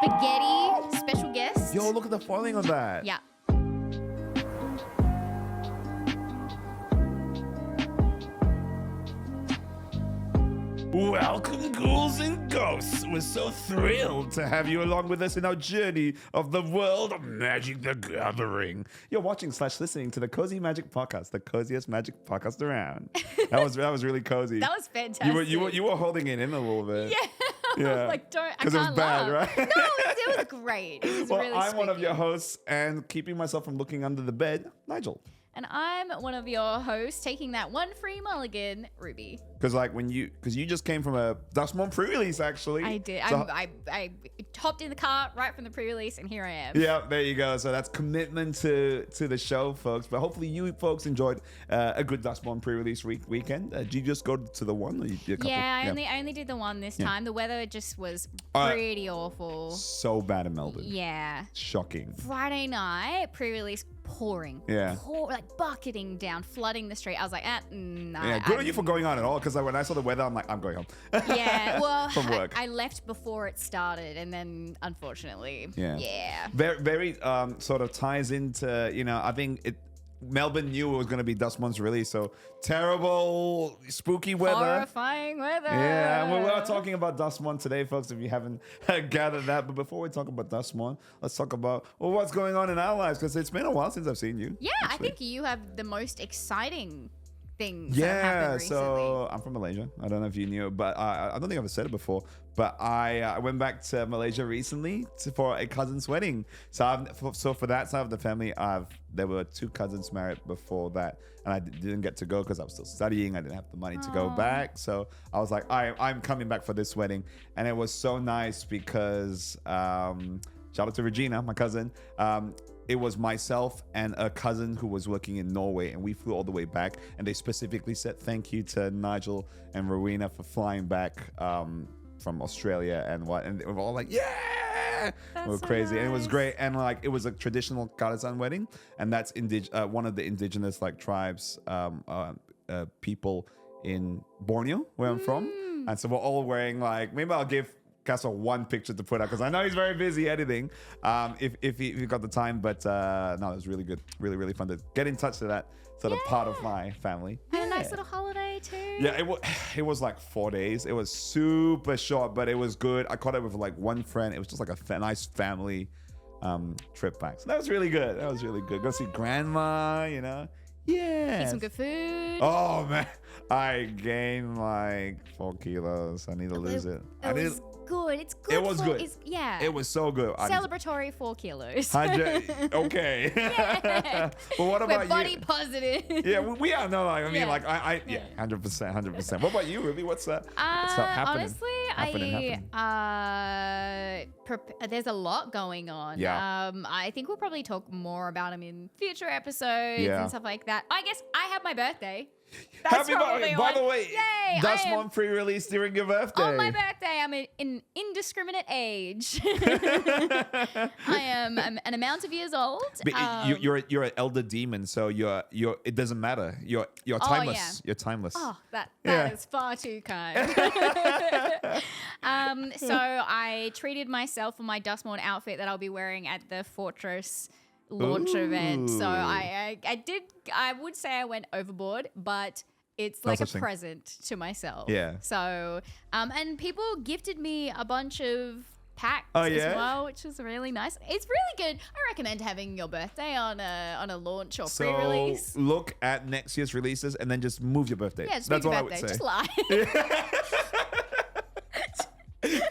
spaghetti special guest. Yo, look at the foiling on that. Yeah. Welcome, ghouls and ghosts. We're so thrilled to have you along with us in our journey of the world of Magic the Gathering. You're watching / listening to the Cozy Magic Podcast, the coziest magic podcast around. That was really cozy. That was fantastic. You were holding it in a little bit. Yeah. Yeah. Like, don't. Because it was bad, laugh. right? No, it was great. It was Well, really I'm one of spooky. your hosts, and keeping myself from looking under the bed, Nigel. And I'm one of your hosts, taking that one free mulligan, Ruby. Because you just came from a Duskmourn pre-release, actually. I did. So, I hopped in the car right from the pre-release, and here I am. yeah, there you go. So that's commitment to the show, folks. But hopefully you folks enjoyed a good Duskmourn pre-release weekend. Did you just go to the one? Or you did a couple? Yeah, I only did the one this time. The weather just was pretty awful. So bad in Melbourne. Yeah. Shocking. Friday night, pre-release pouring. Yeah. Like bucketing down, flooding the street. I was like, no. Yeah, good on you for going on at all. Because when I saw the weather, I'm like, I'm going home. Yeah, well, From work. I left before it started, and then unfortunately, yeah. Very sort of ties into, I think Melbourne knew it was going to be Duskmourn's release, so terrible, spooky weather. Horrifying weather. Yeah, and we're talking about Duskmourn today, folks, if you haven't gathered that. But before we talk about Duskmourn, let's talk about what's going on in our lives, because it's been a while since I've seen you. Yeah, actually. I think you have the most exciting things that have Yeah, happened recently. so I'm from Malaysia. I don't know if you knew, but I don't think I've said it before. But I went back to Malaysia recently for a cousin's wedding. So for that side of the family, there were 2 cousins married before that, and I didn't get to go because I was still studying. I didn't have the money to go back, so I was like, I'm coming back for this wedding, and it was so nice because shout out to Regina, my cousin. It was myself and a cousin who was working in Norway, and we flew all the way back, and they specifically said thank you to Nigel and Rowena for flying back from Australia and they were all like, yeah, That's we were so crazy. And it was nice. great, and like it was a traditional Karasan wedding, and that's one of the indigenous like tribes, people in Borneo, where I'm from, and so we're all wearing like, maybe I'll give Castle one picture to put out because I know he's very busy editing. If he got the time, but no, it was really good, really fun to get in touch to that sort of part of my family. And a nice little holiday too. Yeah, it was like 4 days. It was super short, but it was good. I caught it with like one friend. It was just like a nice family trip back. So that was really good. Go see grandma, Yeah. Eat some good food. Oh man, I gained like 4 kilos. I need to lose it. It was good. It's good. It was good. Yeah. It was so good. Celebratory 4 kilos. Okay. Yeah. But what about We're body you? positive. Yeah, we are. No, I mean, Yeah. like, yeah, 100%. What about you, Ruby? What's happening? Honestly, there's a lot going on. Yeah. I think we'll probably talk more about them in future episodes Yeah. and stuff like that. I guess I have my birthday. Happy probably birthday! By the one. way, Yay! Duskmourn pre-release during your birthday. On my birthday, I'm an indiscriminate age. I am an amount of years old. But you're an elder demon, so it doesn't matter. You're timeless. yeah. You're timeless. Oh, that Yeah. is far too kind. So I treated myself for my Duskmourn outfit that I'll be wearing at the Fortress launch event. So I would say I went overboard, but it's like a such thing. present to myself. Yeah. So and people gifted me a bunch of packs Oh, as yeah? well, which was really nice. It's really good. I recommend having your birthday on a launch or So pre-release. look at next year's releases and then just move your birthday. Yeah, just That's move all your birthday. I would say. Just lie.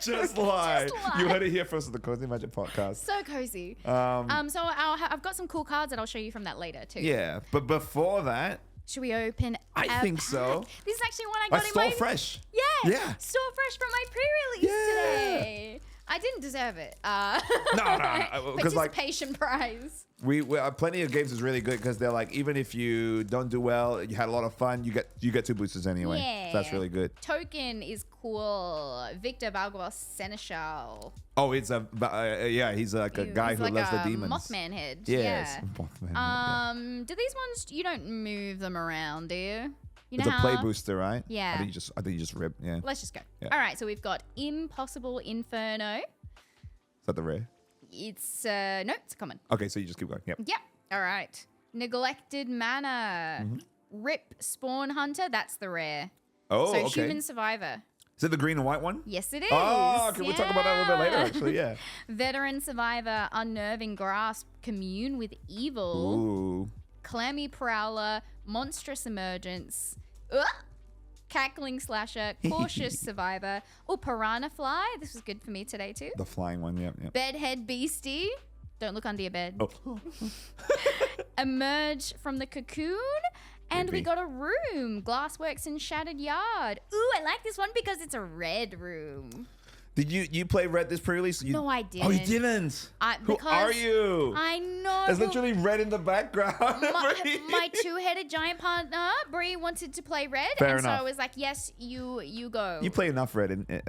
Just lie. Just lie. You heard it here first on the Cozy Magic Podcast. So cozy. So I've got some cool cards that I'll show you from that later too. Yeah, but before that, Should we open? I a think so. pack? This is actually one I I got in stole my fresh. Yeah. Yeah. Store fresh from my pre-release Yeah. today. I didn't deserve it. No, because like participation prize. we plenty of games is really good because they're like, even if you don't do well, you had a lot of fun, you get 2 boosters anyway. Yeah. So that's really good. Token is cool. Victor Balgos Seneschal. Oh, it's he's like a guy He's who like loves the a demons. Mothman head. Yes. Yeah. Mothman head, yeah. Do these ones, you don't move them around, do you? You It's know a play how? booster, right? Yeah. I think you just rip. Yeah. Let's just go. Yeah. All right, so we've got Impossible Inferno. that the rare? It's no, it's common. Okay, so you just keep going. Yep. Yep. All right. Neglected Manor. Rip Spawn Hunter. That's the rare. Oh, So okay. Human Survivor. Is it the green and white one? Yes, it is. Oh, okay, we'll talk about that a little bit later, Yeah. actually. Yeah. Veteran Survivor. Unnerving Grasp. Commune with Evil. Ooh. Clammy Prowler. Monstrous Emergence. Cackling Slasher. Cautious Survivor. Oh, Piranha Fly. This was good for me today too. The flying one. Yep. Yep. Bedhead Beastie. Don't look under your bed. Oh. Emerge from the Cocoon. And we Creepy. got a room. Glassworks and Shattered Yard. Ooh, I like this one because it's a red room. Did you play red this pre-release? No, I didn't. Oh, you didn't? Who because are you? I know. There's literally red in the background. my two-headed giant partner, Bree, wanted to play red. Fair and enough. so I was like, yes, you go. You play enough red anyway.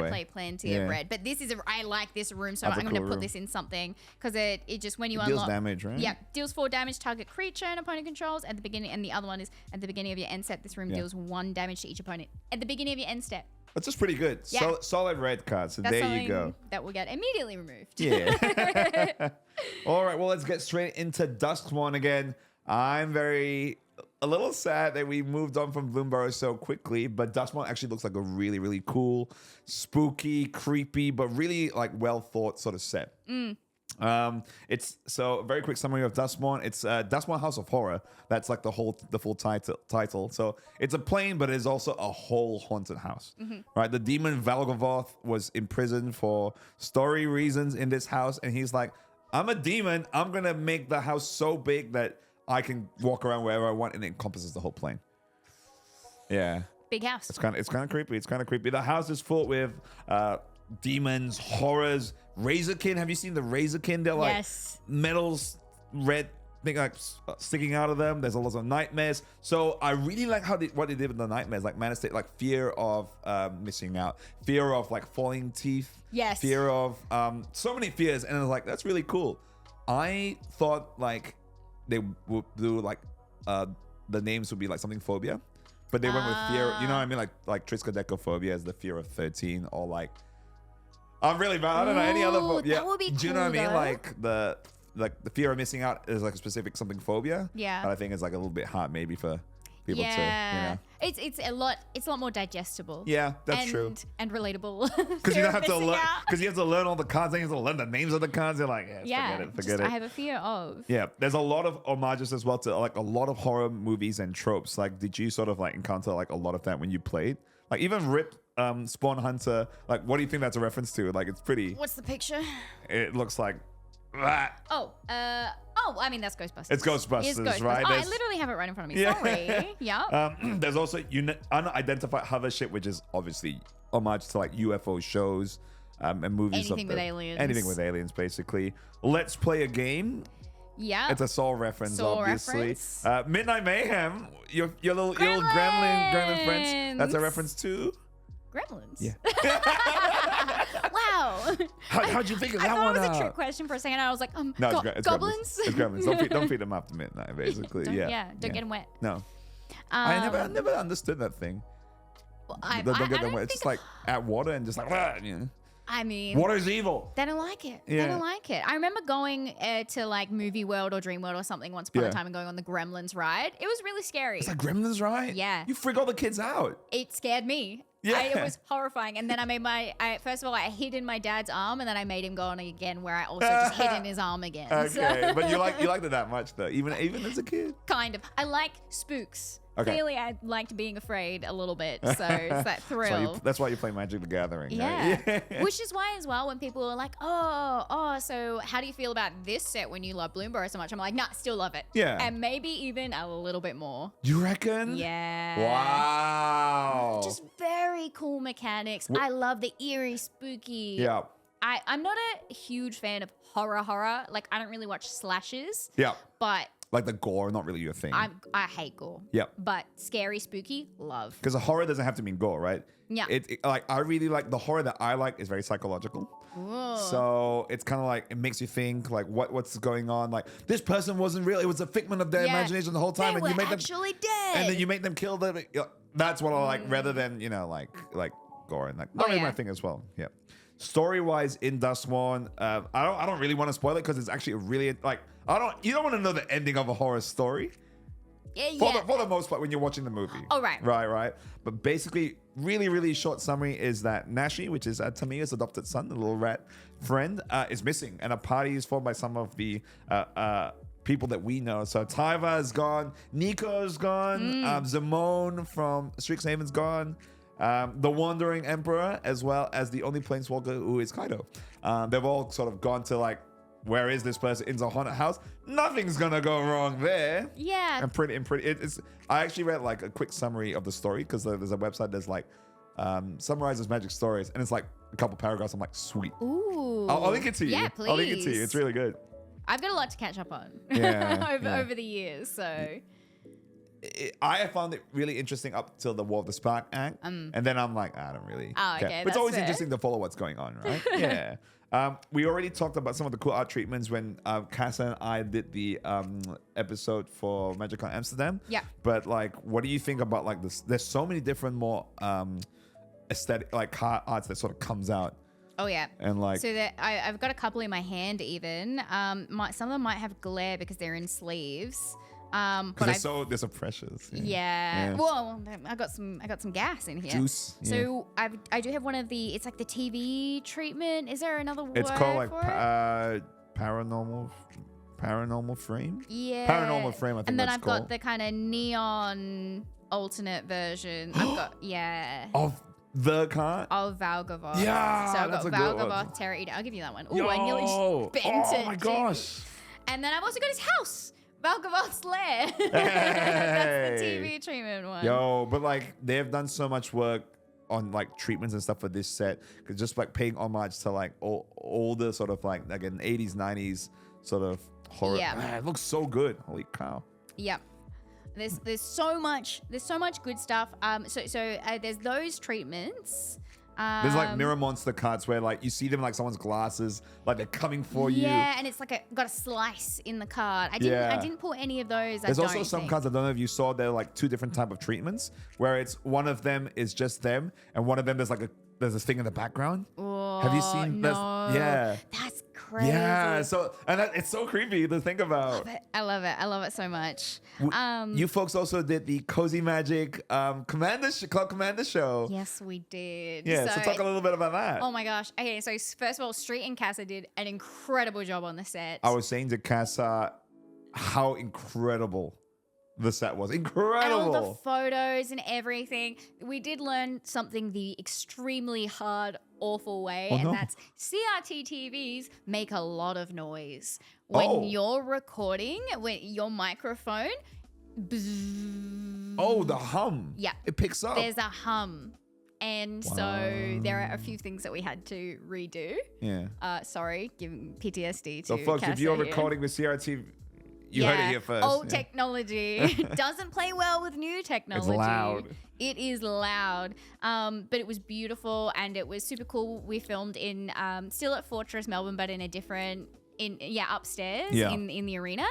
I play plenty of red. But this is I like this room, so That's a I'm going to cool put room. this in something. Because it just, when you It deals unlock... damage, right? Yeah, deals 4 damage, target creature and opponent controls at the beginning. And the other one is at the beginning of your end step. This room deals 1 damage to each opponent at the beginning of your end step. That's just pretty good. Yeah. Solid red card. So That's there something you go. that will get immediately removed. Yeah. All right. Well, let's get straight into Duskmourn again. I'm a little sad that we moved on from Bloomburrow so quickly, but Duskmourn actually looks like a really, really cool, spooky, creepy, but really like well thought sort of set. It's so a very quick summary of Duskmourn. It's Duskmourn House of Horror. That's like the full title. So it's a plane, but it is also a whole haunted house. Right? The demon Valgavoth was imprisoned for story reasons in this house, and he's like, I'm a demon. I'm gonna make the house so big that I can walk around wherever I want, and it encompasses the whole plane. Yeah. Big house. It's kind of creepy. It's kind of creepy. The house is full with demons, horrors, Razorkin. Have you seen the Razorkin? They're like Yes. metals, red thing like sticking out of them. There's a lot of nightmares. So I really like what they did with the nightmares, like Man of State, like fear of missing out, fear of like falling teeth, Yes. fear of so many fears, and I was like, that's really cool. I thought like they would do like the names would be like something phobia. But they went with fear, you know what I mean? Like triskaidekaphobia is the fear of 13, or like I'm really bad. I don't know any other Ooh, phobia. that would be Do you know what I cool, mean? though. Like the fear of missing out is like a specific something phobia. Yeah. But I think it's like a little bit hard maybe for people to, you know. It's a lot more digestible. Yeah, that's true. And relatable. Because you don't have to learn. Because you have to learn all the cards. And you have to learn the names of the cards. You're like, forget it. I have a fear of. Yeah, there's a lot of homages as well to like a lot of horror movies and tropes. Like, did you sort of like encounter like a lot of that when you played? Like even Rip Spawn Hunter. Like, what do you think that's a reference to? Like, it's pretty. What's the picture? It looks like. I mean, that's Ghostbusters. It's Ghostbusters, right? Oh, I literally have it right in front of me. Sorry. Yeah. There's also unidentified hover ship, which is obviously homage to like UFO shows and movies. Anything with aliens. Anything with aliens, basically. Let's play a game. Yeah. It's a Saw reference, Saw obviously. reference. Midnight Mayhem, your little gremlin friends. That's a reference to Gremlins. Yeah. Wow. How'd you figure I that thought one it was out? a trick question for a second. I was like, No, it's goblins? It's gremlins. Don't feed them after midnight, basically. Don't Yeah. get them wet. No. I never understood that thing. I Don't get them don't wet. It's think- just like at water and just like, you know. I mean, Water is evil. they don't like it. Yeah. They don't like it. I remember going to like Movie World or Dream World or something once upon Yeah. a time and going on the Gremlins ride. It was really scary. It's like gremlins, right? Yeah. You freak all the kids out. It scared me. Yeah. It was horrifying. And then I made first of all, I hid in my dad's arm, and then I made him go on again, where I also just hid in his arm again. Okay, So- but you liked it that much though, even as a kid. Kind of. I like spooks. Okay. Clearly, I liked being afraid a little bit. So it's that thrill. That's why you play Magic the Gathering. Yeah. Right? Which is why as well when people are like, so how do you feel about this set when you love Bloomburrow so much? I'm like, nah, still love it. Yeah. And maybe even a little bit more. You reckon? Yeah. Wow. Just very cool mechanics. I love the eerie, spooky. Yeah. I'm not a huge fan of horror. Like, I don't really watch slashes. Yeah. But Like the gore, not really your thing. I hate gore. Yep. But scary, spooky, love. Because a horror doesn't have to mean gore, right? Yeah. Like I really like the horror that I like is very psychological. Ooh. So it's kind of like it makes you think like what's going on. Like this person wasn't real; it was a figment of their Yeah. imagination the whole time, They and you were make them actually dead. and then you make them kill them. That's what I like, rather than like gore and like not really yeah. my thing as well. Yeah. story-wise in Duskmourn, I don't really want to spoil it because it's actually a really like you don't want to know the ending of a horror story. For the most part when you're watching the movie. Oh, right. Right. But basically, really, really short summary is that Nashi, which is Tamiya's adopted son, the little rat friend, is missing. And a party is formed by some of the people that we know. So Taiva is gone, Nico's gone, Zamone from Strixhaven's gone, the Wandering Emperor, as well as the only planeswalker who is Kaido. They've all sort of gone to like, where is this person in the haunted house? Nothing's gonna go wrong there. Yeah. It's. I actually read like a quick summary of the story because there's a website that's like summarizes magic stories, and it's like a couple paragraphs. I'm like, sweet. Ooh. I'll link it to you. Yeah, please. I'll link it to you. It's really good. I've got a lot to catch up on over the years. So I found it really interesting up till the War of the Spark act, and then I'm like, I don't really. Oh, care. okay. But it's always fair. interesting to follow what's going on, right? Yeah. We already talked about some of the cool art treatments when Casa and I did the episode for Magic on Amsterdam. Yeah. But like, what do you think about like this? There's so many different more aesthetic like card arts that sort of comes out. Oh yeah. And like, so that I've got a couple in my hand even. Some of them might have glare because they're in sleeves. Because they're so precious. Yeah. Well, I got some gas in here. Juice. So I do have one of the. It's like the TV treatment. Is there another word? It's called like for it? paranormal frame. Yeah. Paranormal frame. I think. And then that's I've called. got the kind of neon alternate version. I've got of the card. Of Valgavoth. Yeah, So I've that's got a good one. Valgavoth, Terra Eater. I'll give you that one. Yo. Ooh, I nearly just bent it. Oh my gosh. And then I've also got his house. Valgavoth's lair. Hey. That's the TV treatment one. Yo, but like they've done so much work on like treatments and stuff for this set, cause just like paying homage to like all the sort of like again 80s 90s sort of horror. Yeah. Man, it looks so good. Holy cow. Yep. There's so much good stuff. So there's those treatments. There's like mirror monster cards where like you see them like someone's glasses, like they're coming for you. Yeah, and it's like got a slice in the card. I didn't pull any of those. There's also some cards I don't know if you saw. They're like two different type of treatments where it's one of them is just them, and one of them there's this thing in the background. Oh, Have you seen? No. Yeah. That's crazy. Yeah. So it's so creepy to think about. I love it. I love it so much. You folks also did the Cozy Magic Club Commander show. Yes, we did. Yeah. So talk a little bit about that. Oh my gosh. Okay. So first of all, Street and Casa did an incredible job on the set. I was saying to Casa how incredible the set was. Incredible. And all the photos and everything. We did learn something the extremely hard, awful way, and that's CRT TVs make a lot of noise. When you're recording, when your microphone, bzzz, the hum. Yeah. It picks up. There's a hum. And so there are a few things that we had to redo. Yeah. Sorry, giving PTSD to So folks, if you're recording with CRT, you heard it here first. Old technology doesn't play well with new technology. It's loud. It is loud. But it was beautiful and it was super cool. We filmed in still at Fortress Melbourne, but in a different upstairs in the arena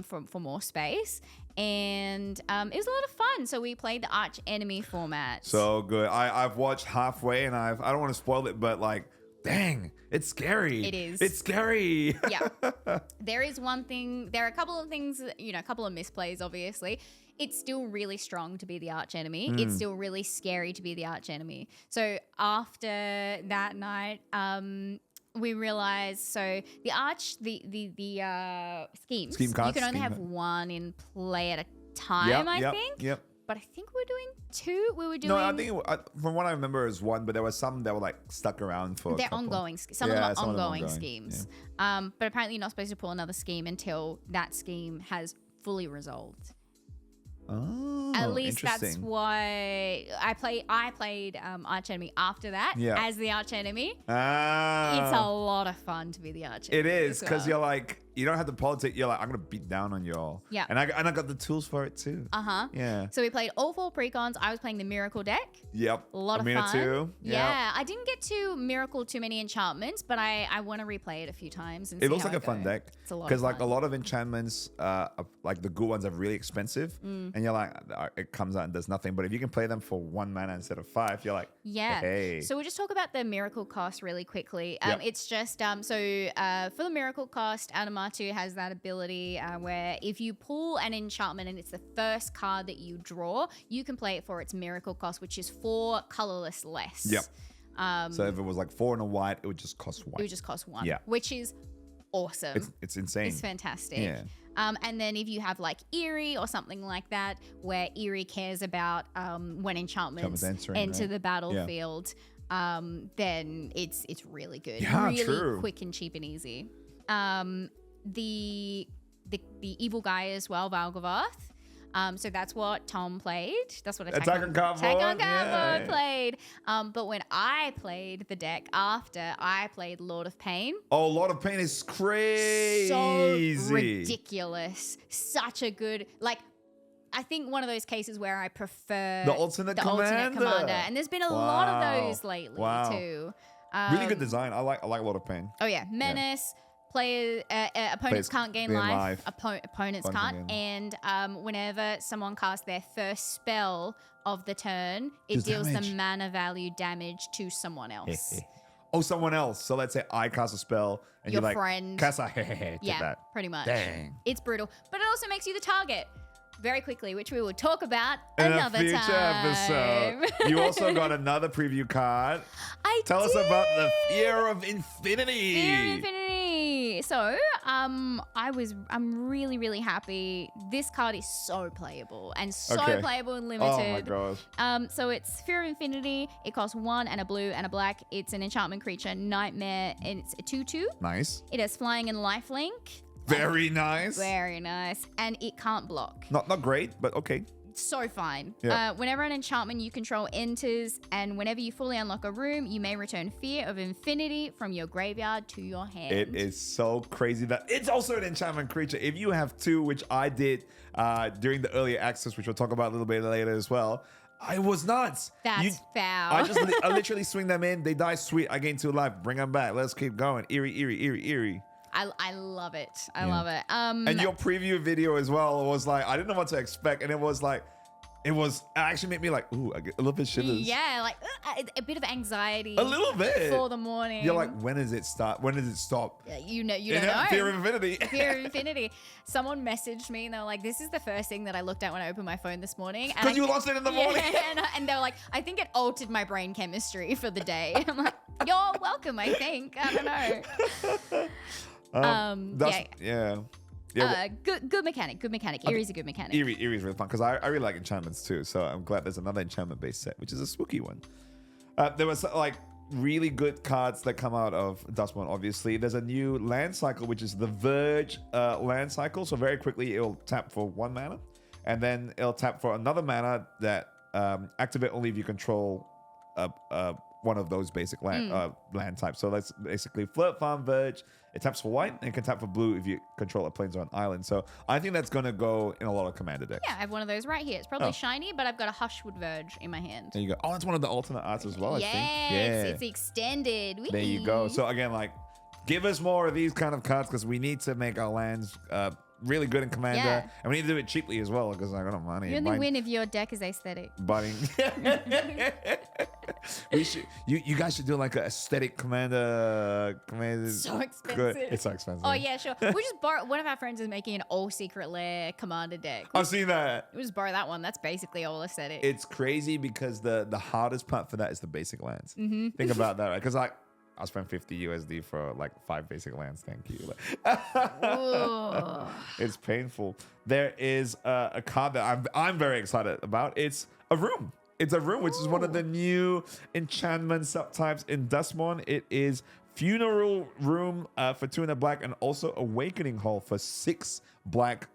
for more space. And it was a lot of fun. So we played the Arch Enemy format. So good. I've watched halfway and I don't want to spoil it, but like, dang, it's scary. It is. It's scary. Yeah. There is one thing. There are a couple of things, a couple of misplays, obviously. It's still really strong to be the arch enemy. It's still really scary to be the arch enemy. So after that night, we realized, so the arch, the schemes, cards, you can only have one in play at a time, I think. Yep. But I think we're doing two. We were doing. No, I think from what I remember it was one, but there was some that were like stuck around for. They're a couple. ongoing. Some of them are some ongoing of them schemes. Yeah. But apparently you're not supposed to pull another scheme until that scheme has fully resolved. Oh, At least that's interesting. why I played Arch Enemy after that as the Arch Enemy. Ah, It's a lot of fun to be the Arch Enemy. It is because as well. you're like you don't have to politic. You're like, I'm gonna beat down on y'all. Yeah. And I got the tools for it too. Yeah. So we played all 4 precons. I was playing the Miracle deck. Yep. A lot of Amina fun. too. Yeah. I didn't get to Miracle too many enchantments, but I want to replay it a few times and It see looks how like a fun goes. deck. It's a lot Because of like fun. a lot of enchantments, like the good ones are really expensive, and you're like, it comes out and does nothing. But if you can play them for 1 mana instead of 5, you're like, Yeah. hey. So we'll just talk about the Miracle cost really quickly. Yep. It's just for the Miracle cost, Anamatu has that ability where if you pull an enchantment and it's the first card that you draw, you can play it for its Miracle cost, which is 4 colorless less. Yep. So if it was like 4 and a white, it would just cost 1. It would just cost 1. Yeah. Which is awesome. It's insane. It's fantastic. Yeah. And then if you have like Eerie or something like that, where Eerie cares about when enchantments entering, enter right? the battlefield, then it's really good. Yeah, really true. quick and cheap and easy. The evil guy as well, Valgavath. So that's what Tom played. That's what Attack on Cardboard, yeah. played. But when I played the deck after, I played Lord of Pain. Oh, Lord of Pain is crazy. So ridiculous. Such a good, like, I think one of those cases where I prefer The alternate commander. And there's been a lot of those lately too. Really good design. I like Lord of Pain. Oh yeah, Menace. Opponents Players can't gain gain life. life. Opponents can't. And whenever someone casts their first spell of the turn, it Does deals damage. the mana value damage to someone else. Oh, someone else. So let's say I cast a spell and Your you're like, friend. cast a take Yeah, that. pretty much. Dang. It's brutal. But it also makes you the target very quickly, which we will talk about In another a future time. episode. You also got another preview card. Tell us about the Fear of Infinity. Fear of Infinity. So, I'm really, really happy. This card is so playable and so Okay. playable and Oh my limited. gosh. So it's Fear of Infinity. It costs 1 and a blue and a black. It's an enchantment creature, Nightmare, and it's a 2/2. Nice. It has flying and lifelink. Very nice. Very nice. And it can't block. Not great, but okay. So fine. Yeah. Whenever an enchantment you control enters, and whenever you fully unlock a room, you may return Fear of Infinity from your graveyard to your hand. It is so crazy that it's also an enchantment creature. If you have 2, which I did during the early access, which we'll talk about a little bit later as well, I was nuts. That's foul. I literally swing them in. They die. Sweet. I gain 2 life. Bring them back. Let's keep going. Eerie. I love it. I love it. And your preview video as well was like, I didn't know what to expect. And it actually made me like, ooh, I get a little bit shivers. Yeah, like a bit of anxiety. A little bit. For the morning. You're like, when does it start? When does it stop? Yeah, you don't know. Fear of Infinity. Fear of Infinity. Someone messaged me and they were like, this is the first thing that I looked at when I opened my phone this morning. Because you launched it in the morning. And they were like, I think it altered my brain chemistry for the day. I'm like, you're welcome, I think. I don't know. Good mechanic. Eerie's a good mechanic. Eerie's really fun because I really like enchantments too. So I'm glad there's another enchantment based set, which is a spooky one. There was like really good cards that come out of Duskmourn, obviously. There's a new land cycle, which is the Verge land cycle. So very quickly, it'll tap for 1 mana. And then it'll tap for another mana that activate only if you control one of those basic land types. So that's basically Flirt Farm Verge. It taps for white and it can tap for blue if you control a plains or an island. So I think that's going to go in a lot of commander decks. Yeah, I have one of those right here. It's probably shiny, but I've got a Hushwood Verge in my hand. There you go. Oh, that's one of the alternate arts as well, I think. Yeah. It's extended. Whee! There you go. So again, like, give us more of these kind of cards because we need to make our lands really good in commander. Yeah. And we need to do it cheaply as well because I got no money. You only win if your deck is aesthetic. Butting. We should. You guys should do like an aesthetic commander. So expensive. Good. It's so expensive. Oh yeah, sure. We just borrow. One of our friends is making an all secret lair commander deck. I've seen that. We just borrow that one. That's basically all aesthetic. It's crazy because the hardest part for that is the basic lands. Think about that, right? Because like I'll spend 50 USD for like 5 basic lands. Thank you. It's painful. There is a card that I'm very excited about. It's a room. It's a room, which is one of the new enchantment subtypes in Duskmourn. It is Funeral Room for 2 and a black, and also Awakening Hall for 6 black.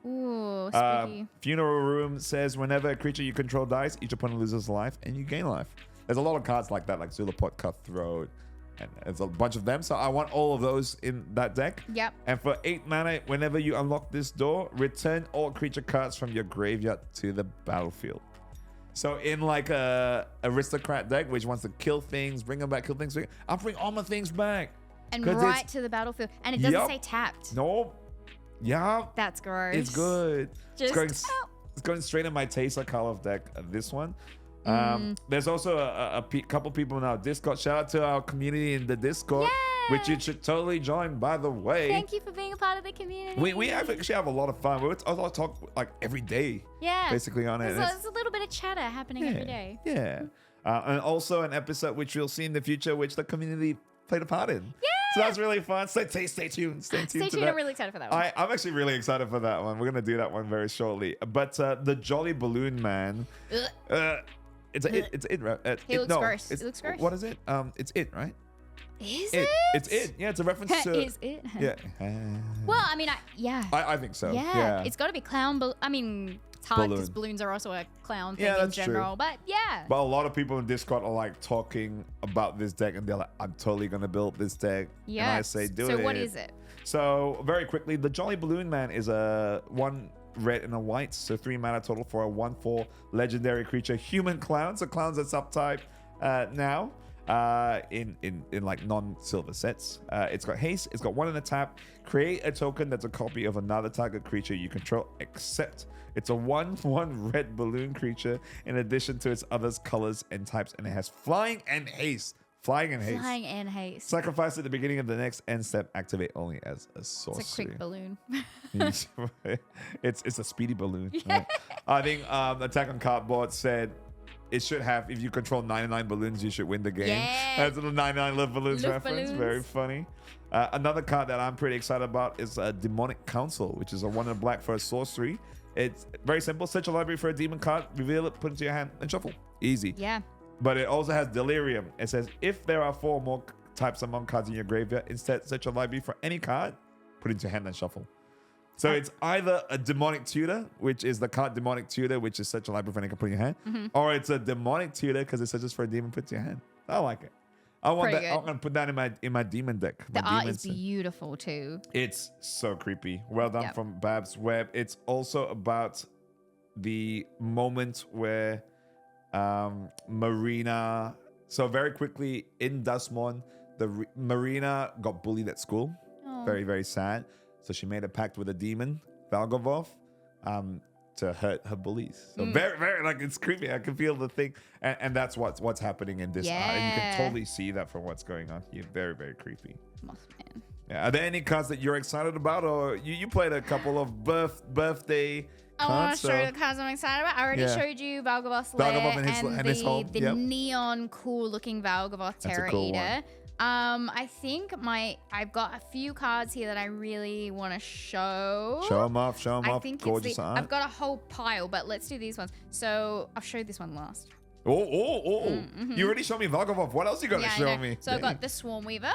Ooh, spooky. Funeral Room says whenever a creature you control dies, each opponent loses life and you gain life. There's a lot of cards like that, like Zulaport Cutthroat, And there's a bunch of them. So I want all of those in that deck. Yep. And for 8 mana, whenever you unlock this door, return all creature cards from your graveyard to the battlefield. So in like a aristocrat deck, which wants to kill things, bring them back, kill things, I'll bring all my things back. And right to the battlefield. And it doesn't say tapped. No. Yeah. That's gross. It's good. Just it's going straight in my Taster Call of deck, this one. There's also a couple people in our Discord. Shout out to our community in the Discord, which you should totally join, by the way. Thank you for being a part of the community. We actually have a lot of fun. We talk like every day. Yeah. Basically on it. There's a little bit of chatter happening every day. Yeah. And also an episode which we'll see in the future, which the community played a part in. Yeah. So that's really fun. Stay tuned. Stay tuned. I'm really excited for that one. I'm actually really excited for that one. We're going to do that one very shortly. But the Jolly Balloon Man. It's it, right? He looks gross. It looks gross. What is it? It's it, right? Is it? It's it. Yeah, it's a reference to. Is it? Yeah. Well, I mean, I think so. Yeah. It's got to be clown. I mean, it's hard because balloons are also a clown thing in general. True. But yeah. But a lot of people in Discord are like talking about this deck, and they're like, "I'm totally gonna build this deck." Yeah. And I say, "Do it." So what is it? So very quickly, the Jolly Balloon Man is a 1 red and a white, so 3 mana total for a 1/4 legendary creature, human clown. So clowns are subtype now in like non-silver sets. It's got haste. It's got 1 in a tap. Create a token that's a copy of another target creature you control, except it's a 1/1 red balloon creature in addition to its other colors and types, and it has flying and haste. Flying and haste. Sacrifice at the beginning of the next end step. Activate only as a sorcery. It's a quick balloon. It's a speedy balloon. Right? I think Attack on Cardboard said it should have, if you control 99 balloons, you should win the game. Yeah. That's the 99 Live Balloons reference. Very funny. Another card that I'm pretty excited about is Demonic Council, which is a 1 in black for a sorcery. It's very simple. Search a library for a demon card, reveal it, put it into your hand, and shuffle. Easy. Yeah. But it also has Delirium. It says, if there are 4 more types among cards in your graveyard, instead search a library for any card, put it into your hand and shuffle. So it's either a Demonic Tutor, which is the card Demonic Tutor, which is search a library for any card, put in your hand, or it's a Demonic Tutor because it searches for a demon, put it in your hand. I like it. I want that. I'm gonna put that in my demon deck. The art is beautiful too. It's so creepy. Well done from Babs Webb. It's also about the moment where Marina. So very quickly in Duskmourn, Marina got bullied at school. Oh. Very, very sad. So she made a pact with a demon, Valgavoth, to hurt her bullies. So very, very, like, it's creepy. I can feel the thing, and that's what's happening in this art. And you can totally see that from what's going on here. Very, very creepy. Mothman. Yeah. Are there any cards that you're excited about, or you played a couple of birthday? I want to show you the cards I'm excited about. I already showed you Valgavoth's Lair and his hole. The neon cool looking Valgavoth Terror Eater. I think I've got a few cards here that I really want to show. Show them off. I think gorgeous art. I've got a whole pile, but let's do these ones. So I'll show this one last. You already showed me Valgavoth. What else you got to show me? So I've got the Swarm Weaver.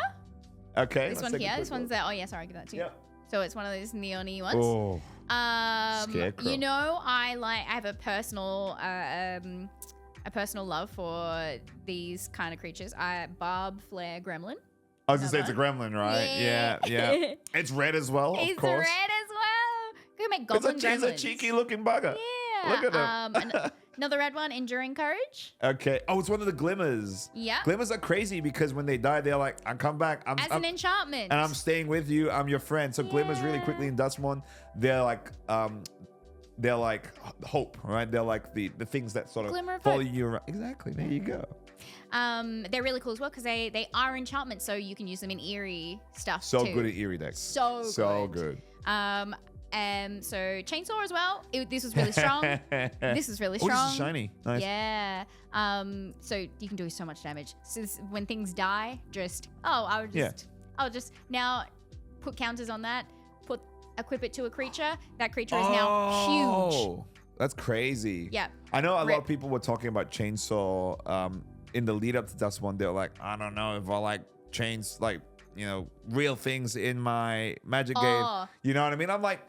Okay. This one here. This one's there. Oh yeah, sorry, I'll give that to you. Yep. So it's one of those neon-y ones. Oh. Scarecrow. You know, I have a personal love for these kind of creatures. Barb Flare Gremlin. I was gonna say it's a gremlin, right? Yeah. It's red as well, of course. It's red as well. Go make goblin gremlins. It's a cheeky looking bugger. Yeah. Look at him. Another red one, Enduring Courage. Okay. Oh, it's one of the glimmers. Yeah. Glimmers are crazy because when they die, they're like, "I come back. I'm an enchantment, and I'm staying with you. I'm your friend." So glimmers really quickly in Duskmourn, they're like hope, right? They're like the things that sort of follow you around. Exactly. There you go. They're really cool as well because they are enchantments, so you can use them in eerie stuff. So good at eerie decks. So good. So Chainsaw as well. This was really strong. This is really strong. Oh, this is shiny. Nice. Yeah. So you can do so much damage. So when things die, I'll just now put counters on that. Equip it to a creature. That creature is now huge. That's crazy. Yeah. I know a lot of people were talking about Chainsaw in the lead up to Duskmourn. They're like, I don't know if I like real things in my Magic game. You know what I mean? I'm like,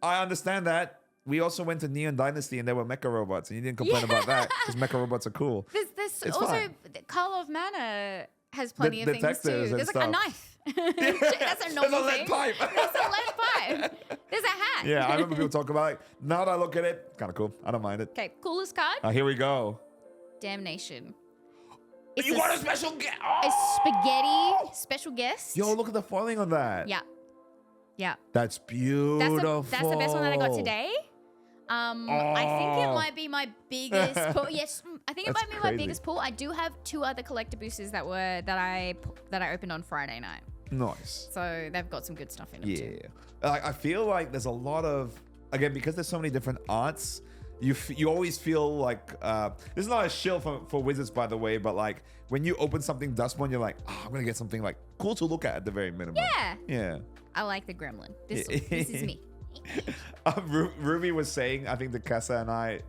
I understand that. We also went to Neon Dynasty and there were mecha robots, and you didn't complain about that because mecha robots are cool. There's also Color of Mana has plenty of things detectors too. and There's like a stuff. knife. That's a normal There's a thing. lead pipe. There's a lead pipe. There's a hat. Yeah, I remember people talk about it. Now that I look at it, kind of cool. I don't mind it. Okay, coolest card. Here we go. Damnation. It's You got a special guest. a spaghetti special guest. Yo, look at the foiling on that. Yeah. Yeah. That's beautiful. That's the best one that I got today. I think it Oh. might be my biggest pull. Yes, I think it That's might be my crazy. biggest pull. I do have 2 other collector boosters that I opened on Friday night. Nice. So they've got some good stuff in them too. Yeah. Like I feel like there's a lot of, again, because there's so many different arts, you always feel like this is not a shill for Wizards, by the way, but like when you open something Duskmourn, you're like, I'm gonna get something like cool to look at the very minimum. Yeah. Yeah. I like the gremlin. This is me. Ruby was saying, I think to Kessa and I,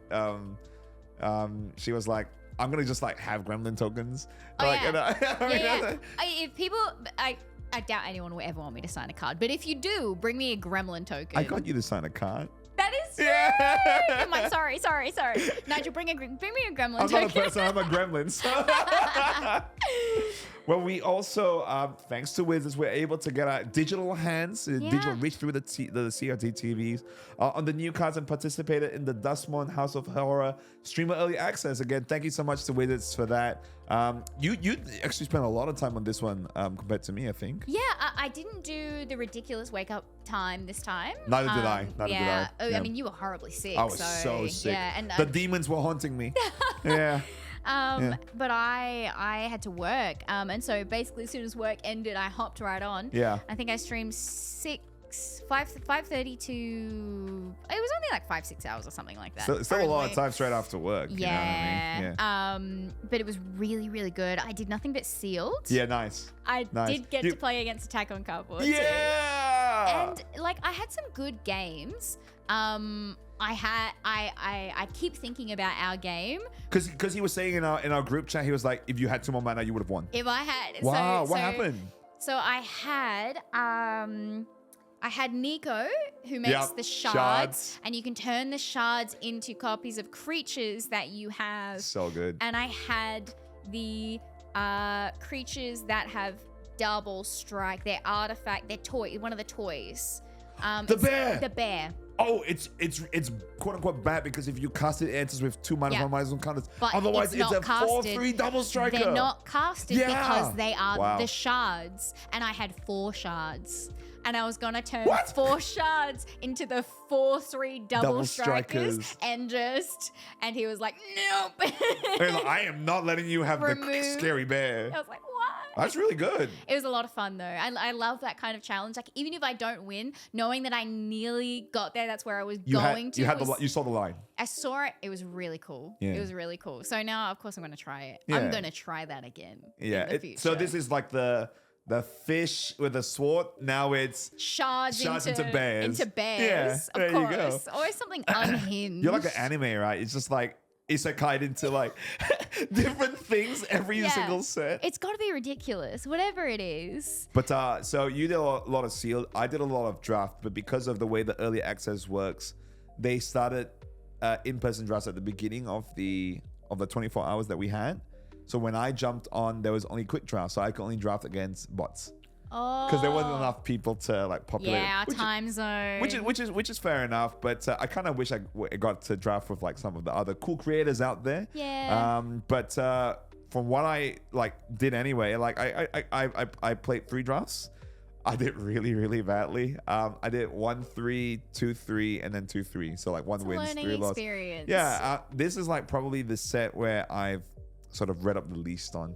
she was like, I'm gonna just like have gremlin tokens. Oh, Like, yeah. and Yeah. If people, I doubt anyone will ever want me to sign a card, but if you do, bring me a gremlin token. I got you to sign a card. That is Yeah. I'm like, sorry. Nigel, bring me a gremlin I'm token. not a person, I'm a gremlin. So. Well, we also, thanks to Wizards, we're able to get our digital hands, digital reach through the CRT TVs on the new cards and participated in the Duskmourn House of Horror streamer early access. Again, thank you so much to Wizards for that. You actually spent a lot of time on this one compared to me, I think. Yeah, I didn't do the ridiculous wake up time this time. Neither did I. Neither did I. Oh, Yeah. I mean, you were horribly sick. I was so sick. Yeah, and the demons were haunting me. Yeah. but I had to work. And so basically as soon as work ended, I hopped right on. Yeah. I think I streamed 5:30 to, it was only like 5-6 hours or something like that. Still a lot of time straight after work. You know what I mean? Yeah. But it was really, really good. I did nothing but sealed. Yeah, nice. I Nice. did get to play against Attack on Cardboard too. Yeah. And like I had some good games. I keep thinking about our game. Because he was saying in our group chat, he was like, if you had 2 more mana, you would have won. If I had, Wow, what happened? So I had Nico, who makes the shards, and you can turn the shards into copies of creatures that you have. So good. And I had the creatures that have double strike. Their artifact, their toy, one of the toys. The bear. The bear. Oh, it's quote unquote bad because if you cast it, it enters with 2 mana, 1 mana, counters. But Otherwise, it's not a casted. 4/3 double striker. They're not casted Yeah. because they are Wow. the shards. And I had 4 shards. And I was going to turn What? 4 shards into the 4/3 double strikers. strikers. And he was like, nope. They're like, I am not letting you have the Remove. scary bear. I was like, what? That's really good. It was a lot of fun though. I love that kind of challenge. Like even if I don't win, knowing that I nearly got there, that's where I was going to. You saw the line. I saw it. It was really cool. Yeah. It was really cool. So now, of course, I'm going to try it. Yeah. I'm going to try that again. Yeah. In the future. So this is like the fish with a sword. Now it's shards into bears. Into bears. Yeah, Of there you course. go. Always something unhinged. You're like an anime, right? It's just like isekai into like different things every single set. It's got to be ridiculous, whatever it is. But so you did a lot of sealed. I did a lot of draft, but because of the way the early access works, they started in-person drafts at the beginning of the 24 hours that we had. So when I jumped on, there was only quick draft, so I could only draft against bots Oh. because there wasn't enough people to like populate. Yeah, our which time zone. which is fair enough, but I kind of wish I got to draft with like some of the other cool creators out there. Yeah. But from what I like did anyway, like I played 3 drafts. I did really, really badly. I did 1-3, 2-3, and then 2-3. So like 1 wins, 3 learning losses. experience. Yeah, this is like probably the set where I've sort of read up the least on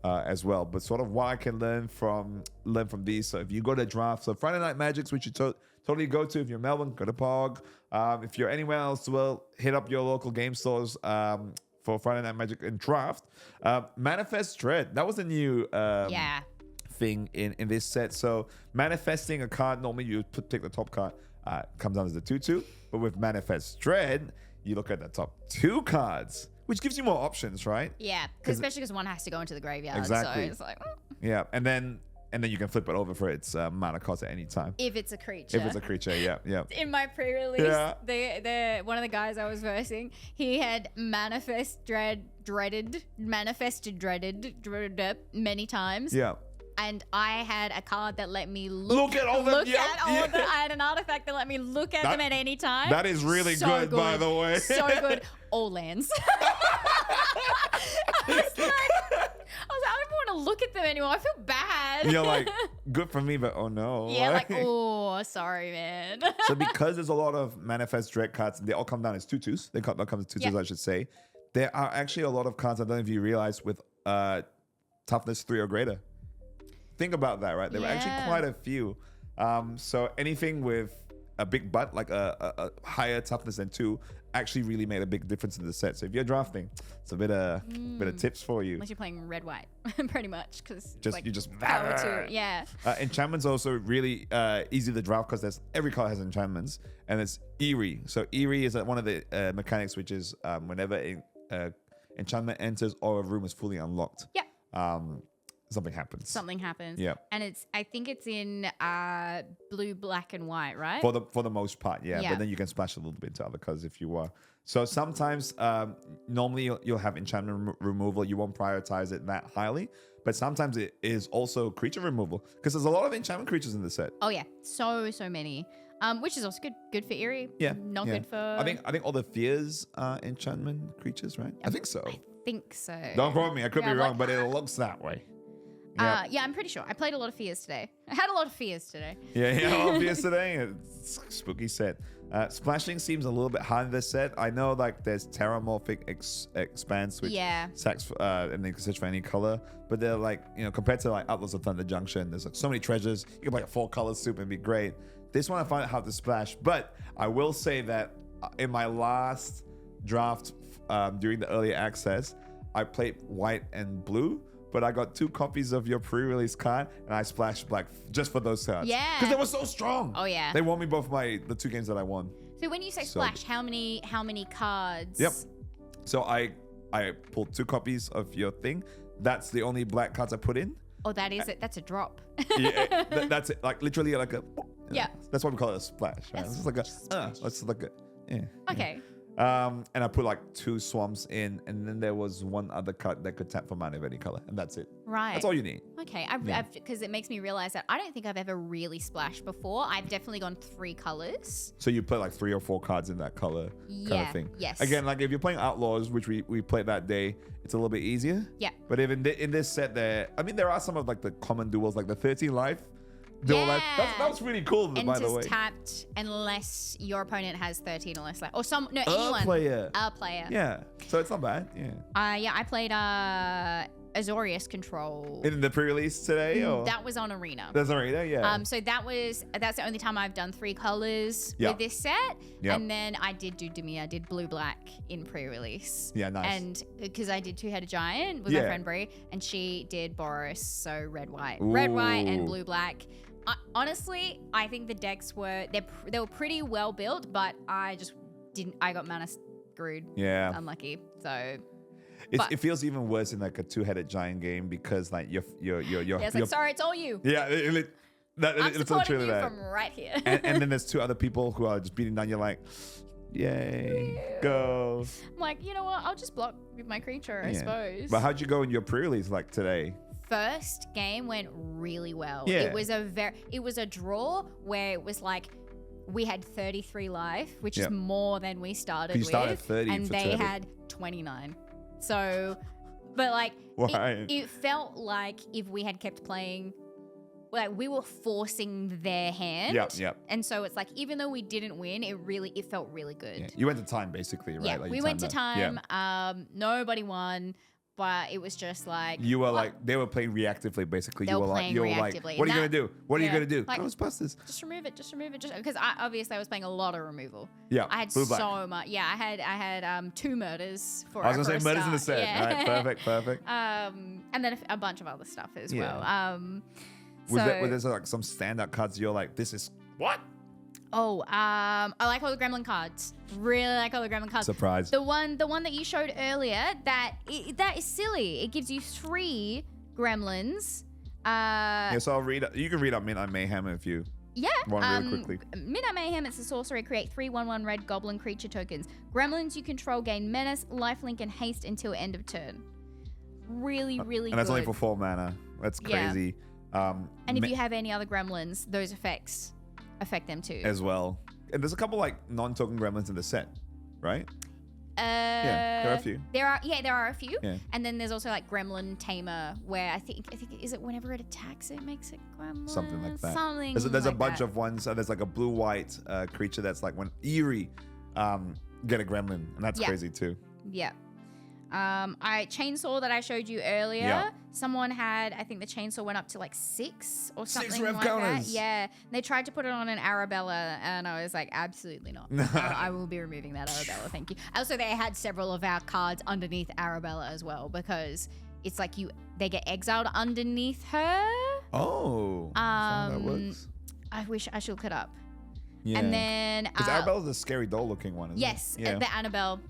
as well. But sort of what I can learn from these. So if you go to draft, so Friday Night Magics, which you totally go to. If you're Melbourne, go to POG. If you're anywhere else, well, hit up your local game stores for Friday Night Magic and draft. Manifest Dread. That was a new thing in this set. So manifesting a card, normally you pick the top card, comes down as the 2/2. But with Manifest Dread, you look at the top 2 cards, which gives you more options, right? Yeah, especially because one has to go into the graveyard. Exactly. So it's like, Yeah, and and then you can flip it over for its mana cost at any time. If it's a creature. If it's a creature, yeah. In my pre-release, the one of the guys I was versing, he had manifested dreaded many times. Yeah. And I had a card that let me look at all them. Of them. I had an artifact that let me look at them at any time. That is really good, by the way. So good. All lands. I was like, I don't want to look at them anymore. I feel bad. You're like, good for me, but oh no. Yeah, like, oh, sorry, man. So because there's a lot of manifest dread cards, they all come down as 2/2s. They come as 2/2s, I should say. There are actually a lot of cards, I don't know if you realize, with toughness 3 or greater. Think about that, right? There were actually quite a few. So anything with a big butt, like a higher toughness than 2, actually really made a big difference in the set. So if you're drafting, it's a bit of tips for you. Unless you're playing red-white, pretty much, because you just power 2, yeah. Enchantments also really easy to draft because every card has enchantments, and it's eerie. So eerie is one of the mechanics, which is whenever enchantment enters or a room is fully unlocked. Yeah. Something happens. Yeah. And I think it's in blue, black, and white, right? For the most part, yeah. But then you can splash a little bit to other colors if you were. So sometimes, normally you'll have enchantment removal. You won't prioritize it that highly. But sometimes it is also creature removal because there's a lot of enchantment creatures in the set. Oh yeah, so many. Which is also good for eerie. Yeah. Not good for. I think all the fears are enchantment creatures, right? I think so. I think so. Don't quote me. I could be wrong, but it looks that way. Yeah, I'm pretty sure. I played a lot of fears today. I had a lot of fears today. Yeah, a lot of fears today. It's a spooky set. Splashing seems a little bit harder this set. I know like there's Terramorphic Expanse, which sacks and they can search for any color. But they're like, compared to like Outlaws of Thunder Junction, there's like so many treasures. You can play a 4-color soup and be great. This one I find it hard to splash. But I will say that in my last draft during the early access, I played white and blue. But I got 2 copies of your pre-release card, and I splashed black just for those cards. Yeah. Because they were so strong. Oh, yeah. They won me both the 2 games that I won. So when you say splash, how many cards? Yep. So I pulled 2 copies of your thing. That's the only black cards I put in. Oh, that is it. That's a drop. That's it. Like literally like a... Yeah. That's why we call it a splash, right? It's like Okay. And I put like 2 swamps in, and then there was 1 other card that could tap for mana of any color, and that's it. Right. That's all you need. Okay. Because it makes me realize that I don't think I've ever really splashed before. I've definitely gone 3 colors. So you put like 3 or 4 cards in that color kind of thing. Yes. Again, like if you're playing Outlaws, which we played that day, it's a little bit easier. Yeah. But if in this set there are some of like the common duels, like the 13 life. That was really cool, by the way. Enters tapped unless your opponent has 13 or less life. Or anyone. A player. Yeah. So it's not bad. Yeah. I played Azorius Control. In the pre-release today? Or? That was on Arena. That's Arena, yeah. So that's the only time I've done 3 colors with this set. Yep. And then I did do Dimir. I did blue-black in pre-release. Yeah, nice. And because I did Two-Headed Giant with my friend Brie, and she did Boros, so red-white. Red-white and blue-black. Honestly, I think the decks were pretty well built, but I got mana screwed. Yeah. Unlucky. So it feels even worse in like a Two-Headed Giant game because like you're it's like, sorry, it's all you. Yeah, I'm it's supporting literally you that. from right here. and then there's 2 other people who are just beating down. You're like, yay, go. I'm like, you know what? I'll just block with my creature, I suppose. But how'd you go in your pre-release like today? First game went really well. Yeah. It was a draw where it was like we had 33 life, which is more than we started with. Started 30 and they 30. had 29. So, but like it felt like if we had kept playing, like we were forcing their hand. Yep. And so it's like even though we didn't win, it felt really good. Yeah. You went to time basically, right? Yeah, like we went to time. Yeah. Nobody won. But it was just like you were like they were playing reactively basically. You were like, what are you gonna do? What are you gonna do? Like, Ghostbusters. Just remove it. Just because obviously I was playing a lot of removal. Yeah, I had so much. Yeah, I had 2 murders for. I was gonna say murders in the set. Yeah. All right, perfect. And then a bunch of other stuff as well. Was there like some standout cards you're like, this is what? Oh, I like all the Gremlin cards. Really like all the Gremlin cards. Surprise. The one that you showed earlier, that is silly. It gives you 3 Gremlins, Yeah, so I'll read. You can read up Midnight Mayhem if you want really quickly. Midnight Mayhem, it's a sorcery. Create 3/1/1 red goblin creature tokens. Gremlins you control gain menace, lifelink, and haste until end of turn. Really, really good. And that's only for 4 mana. That's crazy. And if you have any other gremlins, those effects affect them too. As well. And there's a couple like non-token gremlins in the set, right? Yeah, there are a few. There are a few. Yeah. And then there's also like Gremlin Tamer, where I think is it whenever it attacks, it makes it gremlin. Something like that. There's a bunch of ones. There's like a blue-white creature that's like when eerie get a gremlin, and that's crazy too. Yeah. Chainsaw that I showed you earlier. Yeah. Someone had, I think the chainsaw went up to like 6 or something 6 rev like counters. that. Yeah. They tried to put it on an Arabella, and I was like, absolutely not. I will be removing that Arabella. Thank you. Also, they had several of our cards underneath Arabella as well, because it's like they get exiled underneath her. Oh. That's how that works. I wish I should look it up. Yeah. And then because Arabella's a scary doll looking one. Yes, it? Yeah. the Annabelle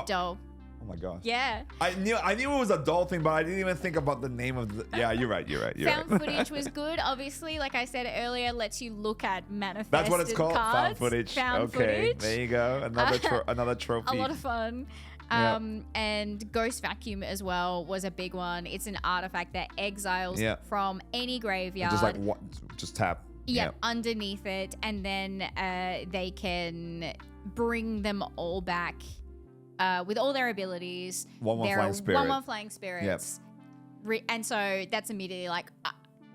doll. Oh my gosh. Yeah. I knew it was a doll thing, but I didn't even think about the name of the. Yeah, you're right. Found footage was good. Obviously, like I said earlier, lets you look at manifested That's what it's called. Cards. Found footage. Found okay, footage. There you go. Another trophy. A lot of fun. And Ghost Vacuum as well was a big one. It's an artifact that exiles from any graveyard. Just like what? Just tap. Yep, underneath it, and then they can bring them all back with all their abilities. 1/1 flying spirit. 1/1 flying spirits. Yep. And so that's immediately like,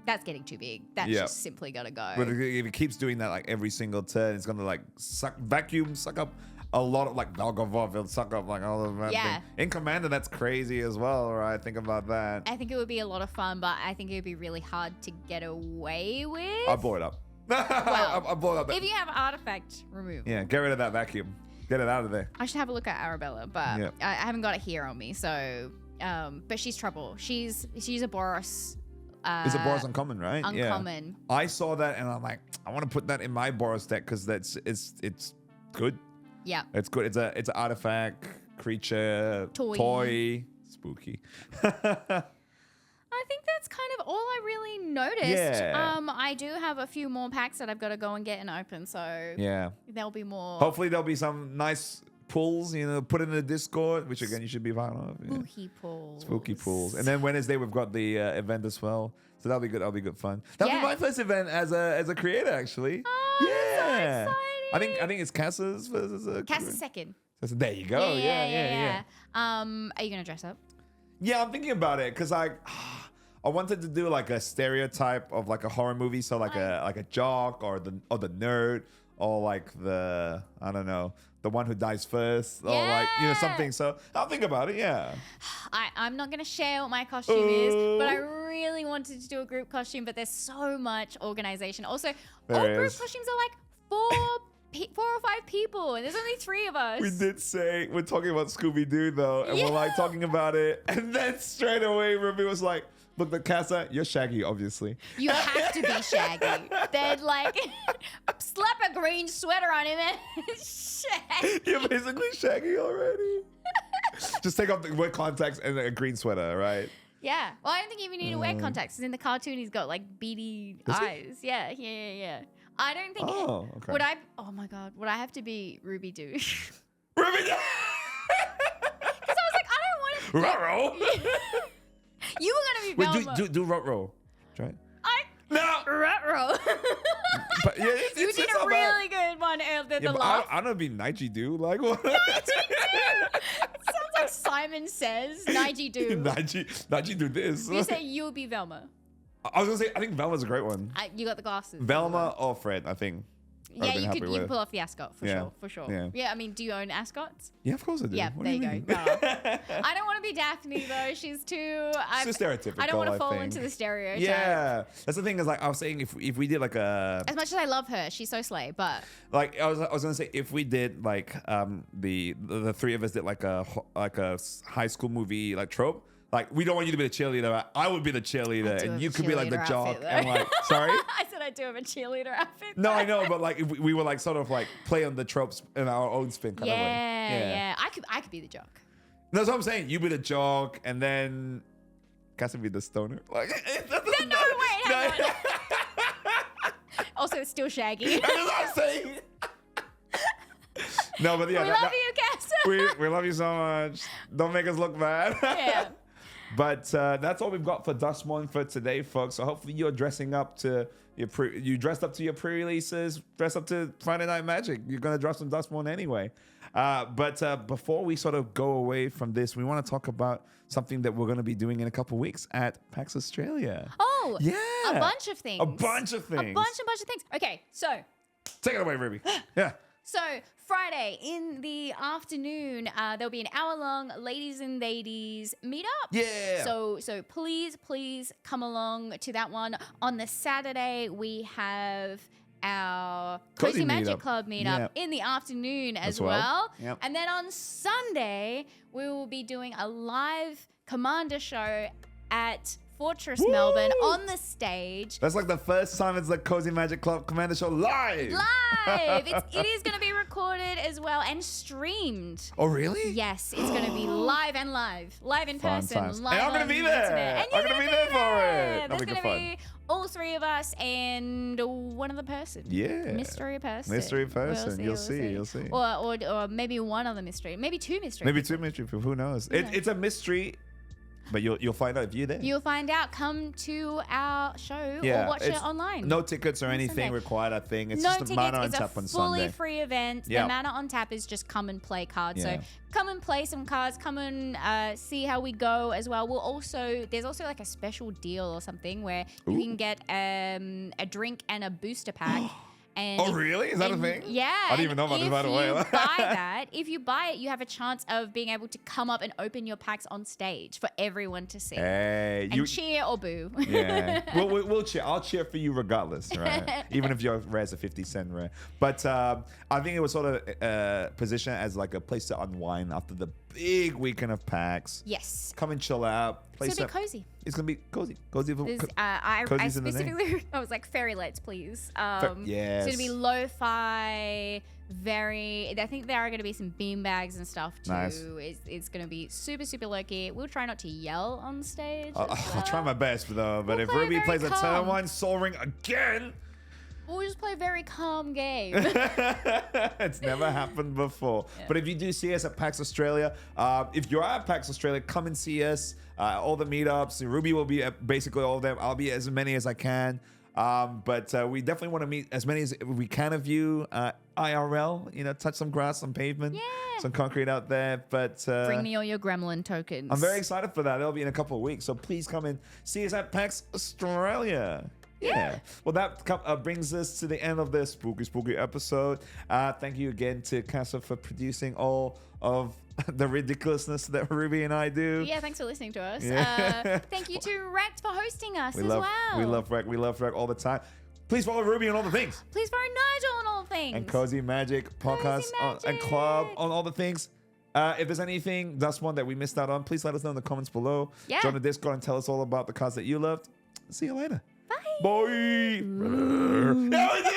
that's getting too big. That's just simply got to go. But if it keeps doing that like every single turn, it's going to like suck up a lot of like Valgavoth. It'll suck up like all of that. Yeah. In Commander, that's crazy as well, right? Think about that. I think it would be a lot of fun, but I think it would be really hard to get away with. I'll blow it up. Well, I'll blow it up. If you have artifact removal. Yeah, get rid of that vacuum. Get it out of there. I should have a look at Arabella, but I haven't got it here on me. So, but she's trouble. She's a Boros. It's a Boros uncommon, right? Uncommon. Yeah. I saw that and I'm like, I want to put that in my Boros deck because it's good. Yeah. It's good. It's an artifact, creature, toy. Spooky. I think that's kind of all I really noticed. Yeah. I do have a few more packs that I've got to go and get and open, so there'll be more. Hopefully there'll be some nice pulls, put in the Discord, which again you should be part of. Spooky pulls. And then Wednesday we've got the event as well. So that'll be good. That'll be good fun. That'll be my first event as a creator actually. Oh, yeah. So exciting. I think it's Cassa's first. Cassa's second. There you go. Yeah. Are you gonna dress up? Yeah, I'm thinking about it because I wanted to do like a stereotype of like a horror movie, so like a jock or the nerd or like the the one who dies first or like something. So I'll think about it. Yeah. I'm not gonna share what my costume is, but I really wanted to do a group costume, but there's so much organization. Also, all group costumes are like 4 or 5 people, and there's only 3 of us. We did say we're talking about Scooby-Doo though, and we're like talking about it, and then straight away Ruby was like, "Look, the Casa, you're Shaggy, obviously. You have to be Shaggy." Then like slap a green sweater on him and Shaggy. You're basically Shaggy already. Just take off wear contacts and a green sweater, right? Yeah. Well, I don't think you even need to wear contacts, because in the cartoon he's got like beady eyes. Yeah. I don't think. Oh, okay. Would I? Oh my god. Would I have to be Ruby Doo? Ruby Doo. Because I was like, I don't want to. Ruh-roh. You were gonna be Velma. Wait, do Ruh-roh. Try it. No. Ruh-roh. But yeah, you did a really good one earlier. The laugh. I don't be Nige Doo. Like what? Nige Doo. It sounds like Simon Says. Nige Doo. Nige do this. You say you'll be Velma. I was gonna say I think Velma's a great one. You got the glasses. Velma or Fred, I think. Yeah, you could pull off the ascot for sure. Yeah. I mean, do you own ascots? Yeah, of course I do. Yeah, What there do you mean? go. No. I don't want to be Daphne though. She's too. It's too stereotypical. I don't want to fall into the stereotype. Yeah, that's the thing. Is like I was saying, if we did like a. As much as I love her, she's so slay. But like I was gonna say, if we did like the 3 of us did like a high school movie like trope. Like, we don't want you to be the cheerleader. I would be the cheerleader, and you could be like the jock. And like, sorry? I said I do have a cheerleader outfit. No, I know, but like, if we were like sort of like play on the tropes in our own spin kind of way. Yeah. I could be the jock. That's what I'm saying. You be the jock, and then Cass would be the stoner. Like, That Also, it's still Shaggy. That's what I'm saying. No, but yeah, We love you, Cass. we love you so much. Don't make us look bad. Yeah. But that's all we've got for Duskmourn for today, folks. So hopefully you're dressing up to you dressed up to your pre-releases, dress up to Friday Night Magic. You're gonna dress some Duskmourn anyway. But before we sort of go away from this, we want to talk about something that we're going to be doing in a couple of weeks at PAX Australia. Oh, yeah, a bunch of things. A bunch of things. A bunch of things. Okay, so take it away, Ruby. Yeah. So Friday in the afternoon, there'll be an hour-long ladies and ladies meetup. Yeah. So please come along to that one. On the Saturday, we have our Cozy Magic Club meetup in the afternoon as well. Yep. And then on Sunday, we will be doing a live Commander show at Fortress Melbourne on the stage. That's like the first time it's the Cozy Magic Club Commander Show live. It is going to be recorded as well and streamed. Oh, really? Yes, it's going to be live in person, times. live And I'm on gonna be the there. internet. And I'm you're gonna be there for it. There's That'll be going to good be all three of us and one other person. Yeah. Mystery person. Mystery person. You'll see. Or maybe one other mystery. Maybe two mystery. Maybe two mystery people. Who knows? It's a mystery. But you'll find out if you're there. You'll find out. Come to our show or watch it online. No tickets or anything Sunday. required, I think. It's No just a Mana on tickets. Tap on It's a fully Sunday. free event. Yep. The Mana on Tap is just come and play cards. Yeah. So come and play some cards. Come and see how we go as well. There's also like a special deal or something where you can get a drink and a booster pack. And Oh, really? Is that a thing? Yeah. I didn't even know about this, by the way. If you buy it, you have a chance of being able to come up and open your packs on stage for everyone to see. Hey, And cheer or boo. Yeah. We'll cheer. I'll cheer for you regardless, right? Even if your rare's a 50-cent rare. But I think it was sort of positioned as like a place to unwind after the big weekend of PAX. Yes. Come and chill out. It's going to be cozy. It's going to be cozy. Cozy. I Cozy's in the name. specifically, I was like, fairy lights, please. Yes. It's going to be lo-fi, I think there are going to be bean beanbags and stuff too. Nice. It's going to be super, super low-key. We'll try not to yell on stage. I'll try my best, though. But We'll if play Ruby very plays a calm. turn one Soul Ring again... We'll just play a very calm game. It's never happened before. Yeah. But if you do see us at PAX Australia, if you're at PAX Australia, come and see us. All the meetups. Ruby will be at basically all of them. I'll be as many as I can. But we definitely want to meet as many as we can of you IRL. Touch some grass, some pavement, some concrete out there. But Bring me all your gremlin tokens. I'm very excited for that. That'll be in a couple of weeks. So please come and see us at PAX Australia. Yeah. Well, that brings us to the end of this spooky episode. Thank you again to Casa for producing all of the ridiculousness that Ruby and I do. Yeah, thanks for listening to us. Yeah. Thank you to Rect for hosting us We as love well. We love Rec all the time. Please follow Ruby on all the things. Please follow Nigel on all things. And Cozy Magic podcast and club on all the things. If there's anything Duskmourn that we missed out on, please let us know in the comments below. Yeah. Join the Discord and tell us all about the cards that you loved. See you later. Bye. Bye.